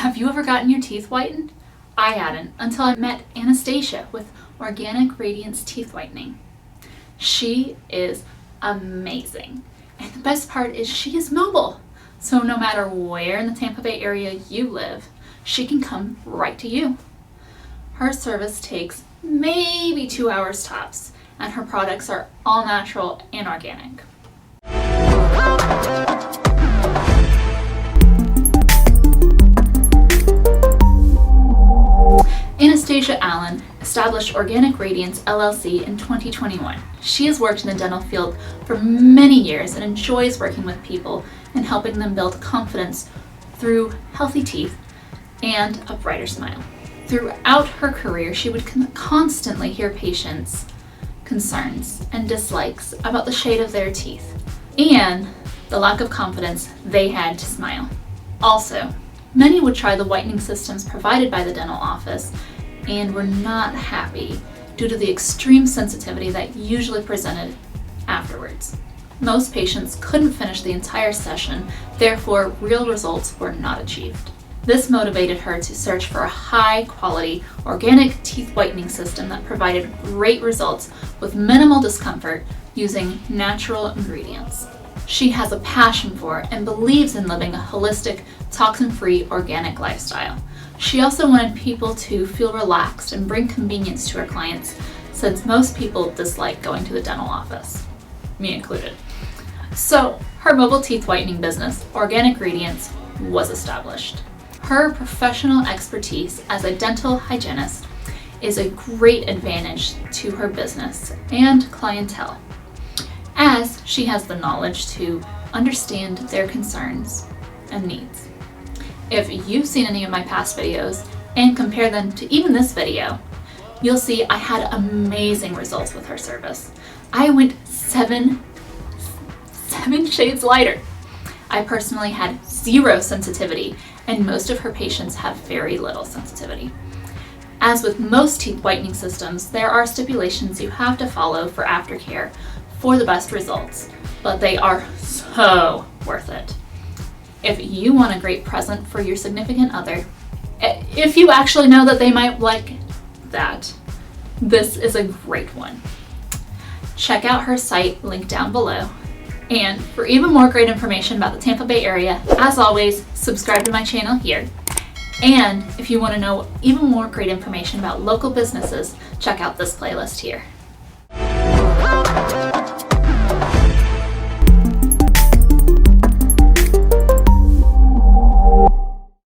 Have you ever gotten your teeth whitened? I hadn't until I met Anastacia with Organic Radiance Teeth Whitening. She is amazing. And the best part is she is mobile. So no matter where in the Tampa Bay area you live, she can come right to you. Her service takes maybe 2 hours tops, and her products are all natural and organic. Anastacia Allen established Organic Radiance LLC in 2021. She has worked in the dental field for many years and enjoys working with people and helping them build confidence through healthy teeth and a brighter smile. Throughout her career, she would constantly hear patients' concerns and dislikes about the shade of their teeth and the lack of confidence they had to smile. Also, many would try the whitening systems provided by the dental office and were not happy due to the extreme sensitivity that usually presented afterwards. Most patients couldn't finish the entire session, therefore real results were not achieved. This motivated her to search for a high-quality organic teeth whitening system that provided great results with minimal discomfort using natural ingredients. She has a passion for and believes in living a holistic, toxin-free, organic lifestyle. She also wanted people to feel relaxed and bring convenience to her clients, since most people dislike going to the dental office, me included. So her mobile teeth whitening business, Organic Radiance, was established. Her professional expertise as a dental hygienist is a great advantage to her business and clientele, as she has the knowledge to understand their concerns and needs. If you've seen any of my past videos and compare them to even this video, you'll see I had amazing results with her service. I went seven shades lighter. I personally had 0 sensitivity, and most of her patients have very little sensitivity. As with most teeth whitening systems, there are stipulations you have to follow for aftercare for the best results, but they are so worth it. If you want a great present for your significant other, if you actually know that they might like that, this is a great one. Check out her site, linked down below. And for even more great information about the Tampa Bay area, as always, subscribe to my channel here. And if you want to know even more great information about local businesses, check out this playlist here.